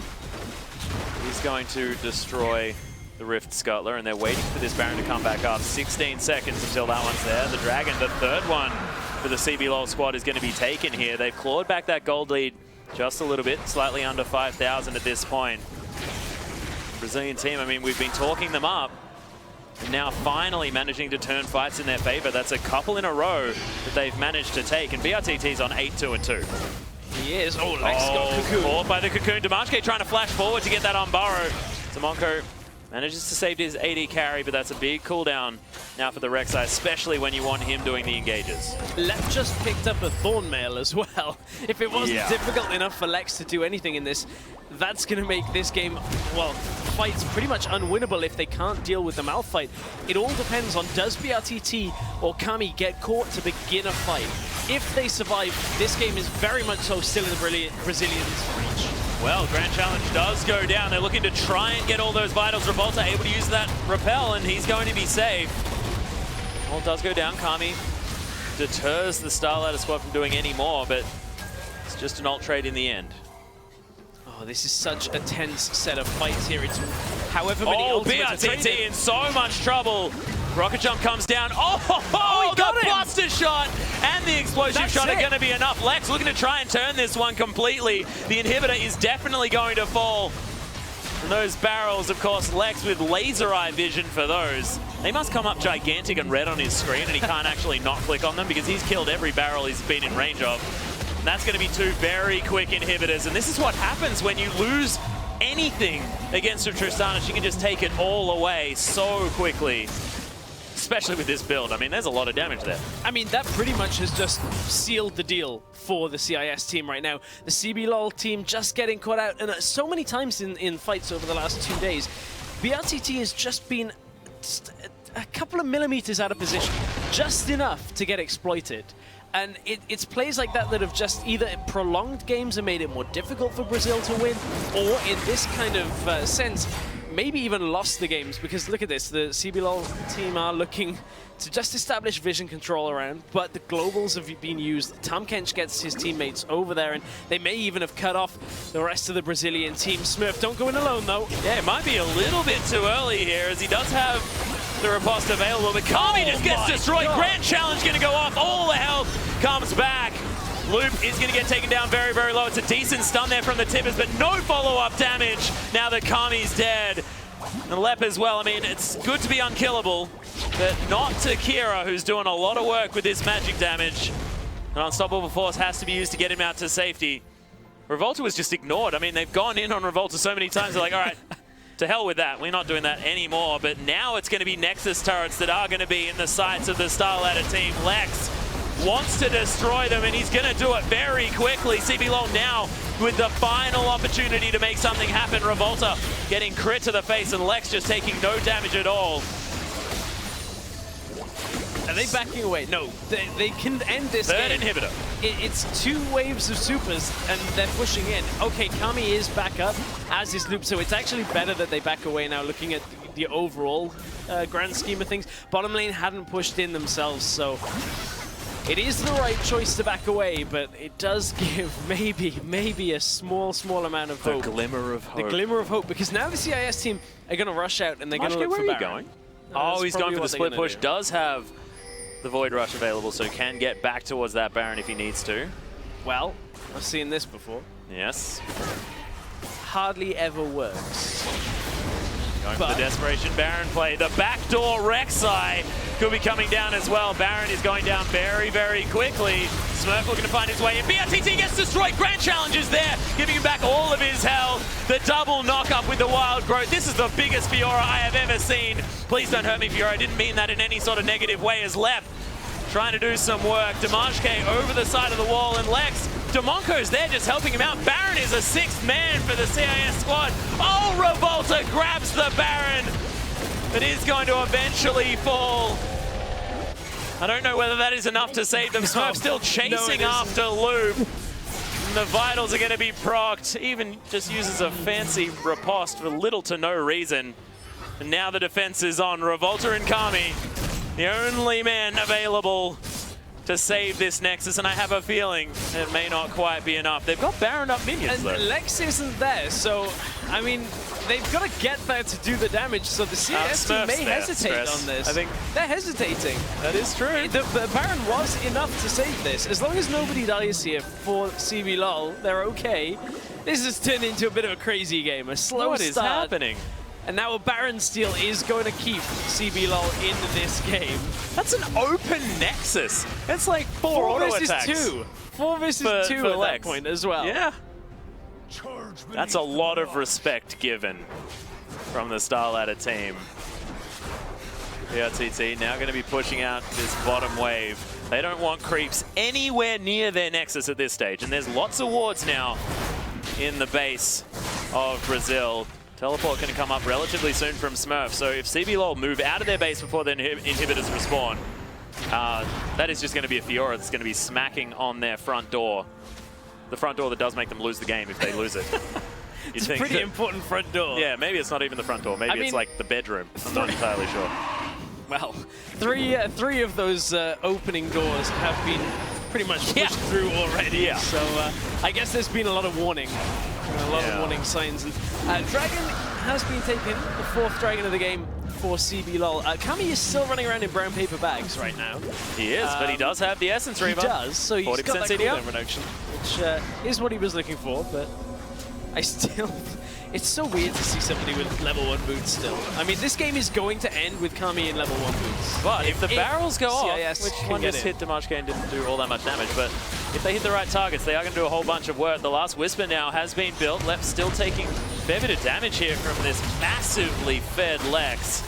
is going to destroy the Rift Scuttler, and they're waiting for this Baron to come back up. 16 seconds until that one's there. The Dragon, the third one for the CBLOL squad, is going to be taken here. They've clawed back that gold lead just a little bit, slightly under 5,000 at this point. The Brazilian team, I mean, we've been talking them up, and now finally managing to turn fights in their favor. That's a couple in a row that they've managed to take, and BRTT's on 8-2-2. He is. Oh, Lex got cocoon. Caught by the cocoon. Damashke trying to flash forward to get that on Burrow. Demonko manages to save his AD carry, but that's a big cooldown now for the Rek'Sai, especially when you want him doing the engages. Lep just picked up a Thornmail as well. If it wasn't difficult enough for Lex to do anything in this, that's going to make this game, well, fights pretty much unwinnable if they can't deal with the Malphite. It all depends on, does BRTT or Kami get caught to begin a fight? If they survive, this game is very much so still in the Brazilians' reach. Well, Grand Challenge does go down. They're looking to try and get all those vitals. Revolta able to use that repel, and he's going to be safe. All does go down. Kami deters the Starladder squad from doing any more, but it's just an ult trade in the end. Oh, this is such a tense set of fights here. It's however many ultimates BRTT in so much trouble. Rocket jump comes down. Oh, the Buster shot and the explosive shot are going to be enough. Lex looking to try and turn this one completely. The inhibitor is definitely going to fall. And those barrels, of course, Lex with laser eye vision for those. They must come up gigantic and red on his screen, and he can't actually not click on them because he's killed every barrel he's been in range of. And that's going to be 2 very quick inhibitors. And this is what happens when you lose anything against a Tristana. She can just take it all away so quickly. Especially with this build. I mean, there's a lot of damage there. I mean, that pretty much has just sealed the deal for the CIS team right now. The CBLOL team just getting caught out, and so many times in fights over the last 2 days, BRTT has just been just a couple of millimeters out of position, just enough to get exploited. And it's plays like that that have just either prolonged games and made it more difficult for Brazil to win, or in this kind of sense, maybe even lost the games, because look at this, the CBLOL team are looking to just establish vision control around, but the globals have been used. Tom Kench gets his teammates over there, and they may even have cut off the rest of the Brazilian team. Smurf, don't go in alone though. Yeah, it might be a little bit too early here, as he does have the riposte available, but Kami just gets destroyed. God. Grand Challenge going to go off. All the health comes back. Loop is going to get taken down very, very low. It's a decent stun there from the Tippers, but no follow-up damage now that Kami's dead. And Lep as well. I mean, it's good to be unkillable, but not to Kira, who's doing a lot of work with this magic damage. An Unstoppable Force has to be used to get him out to safety. Revolta was just ignored. I mean, they've gone in on Revolta so many times. They're like, all right, to hell with that. We're not doing that anymore. But now it's going to be Nexus turrets that are going to be in the sights of the StarLadder team. Lex wants to destroy them, and he's going to do it very quickly. CBLOL now with the final opportunity to make something happen. Revolta getting crit to the face, and Lex just taking no damage at all. Are they backing away? No, they can end this Third game. inhibitor. It's 2 waves of supers, and they're pushing in. Okay, Kami is back up, as is Loop, so it's actually better that they back away now, looking at the overall grand scheme of things. Bottom lane hadn't pushed in themselves, so it is the right choice to back away, but it does give maybe a small amount of hope. The glimmer of hope. The glimmer of hope, because now the CIS team are going to rush out, and they're going to look for Baron. Where are you going? Oh, he's going for the split push. Does have the Void Rush available, so can get back towards that Baron if he needs to. Well, I've seen this before. Yes. Hardly ever works. Going for the Desperation Baron play. The backdoor Rek'Sai could be coming down as well. Baron is going down very, very quickly. Smurf looking to find his way in. BRTT gets destroyed. Grand Challenge is there, giving him back all of his health. The double knock-up with the Wild Growth. This is the biggest Fiora I have ever seen. Please don't hurt me, Fiora. I didn't mean that in any sort of negative way. As Lep trying to do some work. Damashke over the side of the wall, and Lex. Demonco's there just helping him out. Baron is a 6th man for the CIS squad. Oh, Revolta grabs the Baron, but is going to eventually fall. I don't know whether that is enough to save them. Smurf still chasing after Loop. And the Vitals are going to be procced. Even just uses a fancy riposte for little to no reason. And now the defense is on. Revolta and Kami, the only man available to save this Nexus, and I have a feeling it may not quite be enough. They've got Baron up minions, though. And Lex isn't there, so, I mean, they've got to get there to do the damage, so the CS team may hesitate on this. I think they're hesitating. That is true. The Baron was enough to save this. As long as nobody dies here for CBLOL, they're okay. This has turned into a bit of a crazy game, a slow What start. is happening? And now a Baron steal is going to keep CBLOL in this game. That's an open Nexus. It's like 4 auto attacks. 2. 4 versus 2 at that point as well. Yeah. That's a lot of respect given from the StarLadder team. BRTT now going to be pushing out this bottom wave. They don't want creeps anywhere near their Nexus at this stage. And there's lots of wards now in the base of Brazil. Teleport going to come up relatively soon from Smurf, so if CBLOL move out of their base before their inhibitors respawn, that is just going to be a Fiora that's going to be smacking on their front door. The front door that does make them lose the game if they lose it. It's a pretty important front door. Yeah, maybe it's not even the front door. Maybe it's like the bedroom. I'm not entirely sure. Well, three of those opening doors have been pretty much pushed through already. Yeah. So I guess there's been a lot of warning. A lot of warning signs. And Dragon has been taken, the 4th Dragon of the game for CBLOL. Kami is still running around in brown paper bags right now. He is, but he does have the Essence Reaver. He does, so he's got that cooldown reduction, which is what he was looking for, but I still... It's so weird to see somebody with level 1 boots still. I mean, this game is going to end with Kami in level 1 boots. But if the barrels go off, CIS which one just hit Damashke and didn't do all that much damage, but if they hit the right targets, they are going to do a whole bunch of work. The last Whisper now has been built. Lep still taking a fair bit of damage here from this massively fed Lex.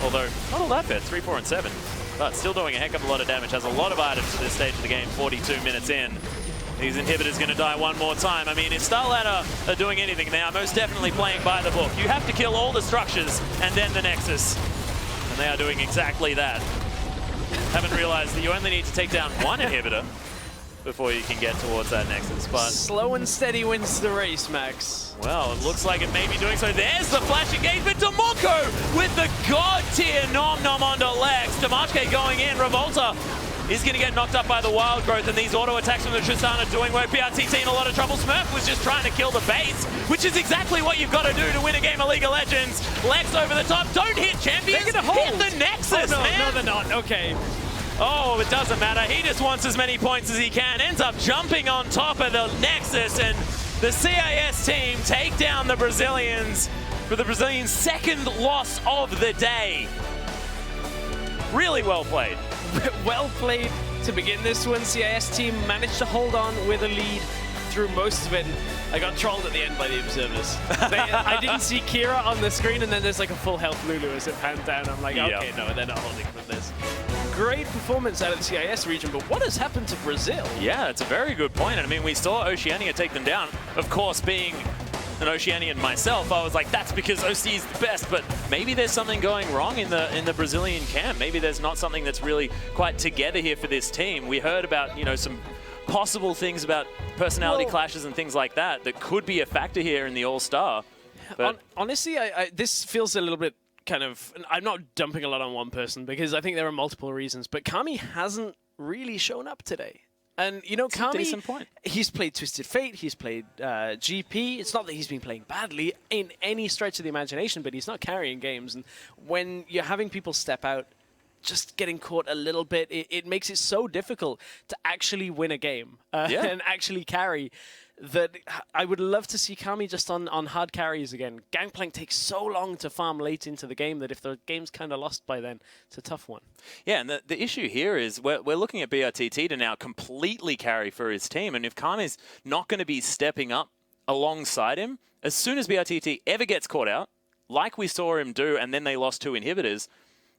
Although, not all that fed, 3, 4, and 7. But still doing a heck of a lot of damage. Has a lot of items at this stage of the game, 42 minutes in. These inhibitors going to die one more time. I mean, if StarLadder are doing anything, they are most definitely playing by the book. You have to kill all the structures and then the Nexus. And they are doing exactly that. Haven't realized that you only need to take down one inhibitor before you can get towards that Nexus. But slow and steady wins the race, Max. Well, it looks like it may be doing so. There's the flash engagement. Demonco with the god tier nom nom onto Lex. Damashke going in. Revolta is going to get knocked up by the Wild Growth, and these auto attacks from the Tristana doing work. BRTT in a lot of trouble. Smurf was just trying to kill the base, which is exactly what you've got to do to win a game of League of Legends. Lex over the top. Don't hit champions. Hit the Nexus, no, man. No, they're not. Okay. Oh, it doesn't matter. He just wants as many points as he can. Ends up jumping on top of the Nexus, and the CIS team take down the Brazilians for the Brazilian second loss of the day. Really well played. Well played to begin this one. CIS team managed to hold on with a lead through most of it. I got trolled at the end by the observers. I didn't see Kira on the screen, and then there's like a full health Lulu as it panned down. I'm like, okay, no, they're not holding from this. Great performance out of the CIS region, but what has happened to Brazil? Yeah, it's a very good point. I mean, we saw Oceania take them down. Of course, being an Oceanian myself, I was like, that's because OC is the best, but maybe there's something going wrong in the Brazilian camp. Maybe there's not something that's really quite together here for this team. We heard about, you know, some possible things about personality clashes and things like that that could be a factor here in the All-Star. Honestly, this feels a little bit kind of, I'm not dumping a lot on one person because I think there are multiple reasons, but Kami hasn't really shown up today. And, you know, Kami, decent point. He's played Twisted Fate, he's played GP. It's not that he's been playing badly in any stretch of the imagination, but he's not carrying games. And when you're having people step out, just getting caught a little bit, it makes it so difficult to actually win a game and actually carry. That I would love to see Kami just on hard carries again. Gangplank takes so long to farm late into the game that if the game's kind of lost by then, it's a tough one. Yeah, and the issue here is we're looking at BRTT to now completely carry for his team, and if Kami's not going to be stepping up alongside him, as soon as BRTT ever gets caught out, like we saw him do, and then they lost 2 inhibitors,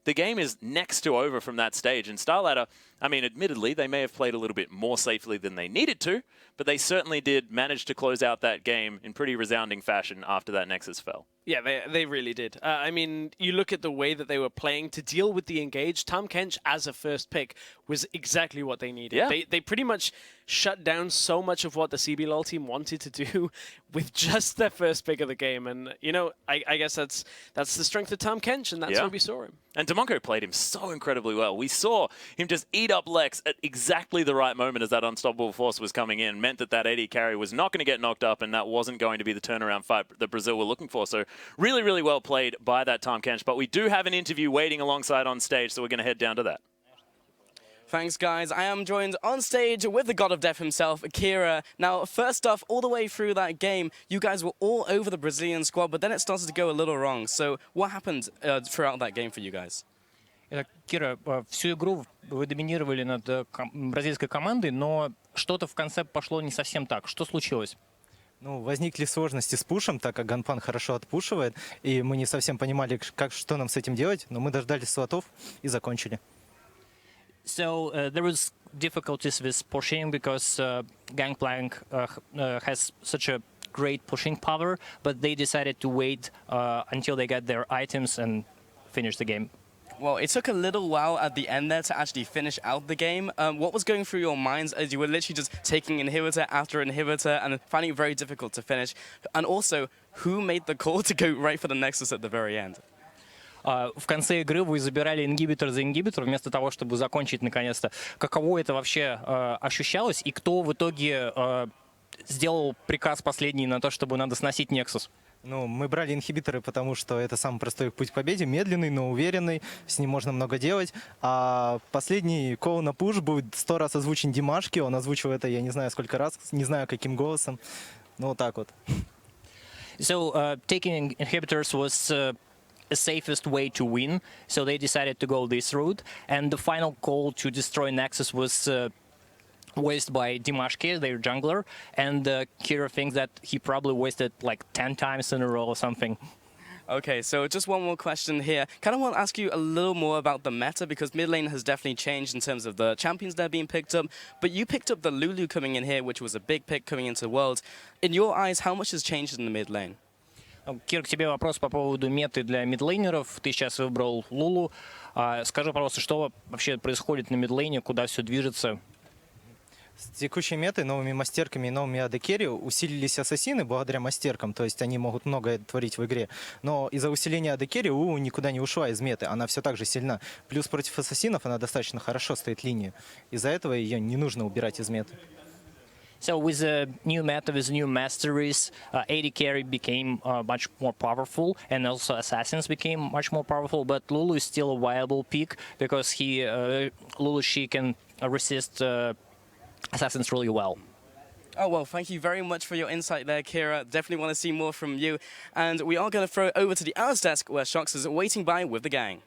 the game is next to over from that stage. And StarLadder, I mean, admittedly, they may have played a little bit more safely than they needed to, but they certainly did manage to close out that game in pretty resounding fashion after that Nexus fell. Yeah, they really did. I mean, you look at the way that they were playing to deal with the engage. Tahm Kench as a first pick was exactly what they needed. Yeah. They pretty much shut down so much of what the CBLOL team wanted to do with just their first pick of the game. And, you know, I guess that's the strength of Tahm Kench, and that's where we saw him. And Demonko played him so incredibly well. We saw him just eat up Lex at exactly the right moment as that unstoppable force was coming in. Meant that AD carry was not going to get knocked up, and that wasn't going to be the turnaround fight that Brazil were looking for. So really, really well played by that Tahm Kench. But we do have an interview waiting alongside on stage, so we're going to head down to that. Thanks, guys. I am joined on stage with the God of Death himself, Akira. Now, first off, all the way through that game, you guys were all over the Brazilian squad, but then it started to go a little wrong. So what happened throughout that game for you guys? Кира, всю игру вы доминировали над бразильской командой, но что-то в конце пошло не совсем так. Что случилось? Ну, возникли сложности с пушем, так как Ганпан хорошо отпушивает, и мы не совсем понимали, что нам с этим делать, но мы дождались слотов и закончили. So there was difficulties with pushing because Gangplank has such a great pushing power, but they decided to wait until they got their items and finish the game. Well, it took a little while at the end there to actually finish out the game. What was going through your minds as you were literally just taking inhibitor after inhibitor and finding it very difficult to finish? And also, who made the call to go right for the Nexus at the very end? В конце игры вы забирали ингибитор за ингибитор вместо того, чтобы закончить наконец-то. Каково это вообще ощущалось? И кто в итоге сделал приказ последний на то, чтобы надо сносить Nexus? Ну, мы брали инхибиторы, потому что это самый простой путь к победе, медленный, но уверенный, с ним можно много делать. А последний кол на пуш будет 100 раз озвучен Димашке, он озвучил это, я не знаю сколько раз, не знаю каким голосом. Ну, вот так вот. So, taking inhibitors was the safest way to win, so they decided to go this route. And the final call to destroy Nexus was voiced by Dimashke, their jungler, and Kira thinks that he probably wasted like 10 times in a row or something. Okay, so just one more question here. Kind of want to ask you a little more about the meta, because mid lane has definitely changed in terms of the champions that are being picked up, but you picked up the Lulu coming in here, which was a big pick coming into Worlds. In your eyes, how much has changed in the mid lane? Кир, к тебе вопрос по поводу меты для мидлейнеров. Ты сейчас выбрал Лулу. Скажи, пожалуйста, что вообще происходит на мидлейне, куда все движется? С текущей метой, новыми мастерками и новыми AD-керри усилились ассасины благодаря мастеркам, то есть они могут многое творить в игре. Но из-за усиления AD-керри УУ никуда не ушла из меты, она все так же сильна. Плюс против ассасинов она достаточно хорошо стоит линию. Из-за этого ее не нужно убирать из меты. So with a new meta, with new masteries, AD carry became much more powerful, and also assassins became much more powerful. But Lulu is still a viable pick because Lulu she can resist assassins really well. Oh, well, thank you very much for your insight there, Kira. Definitely want to see more from you. And we are going to throw it over to the Allstars desk where Shox is waiting by with the gang.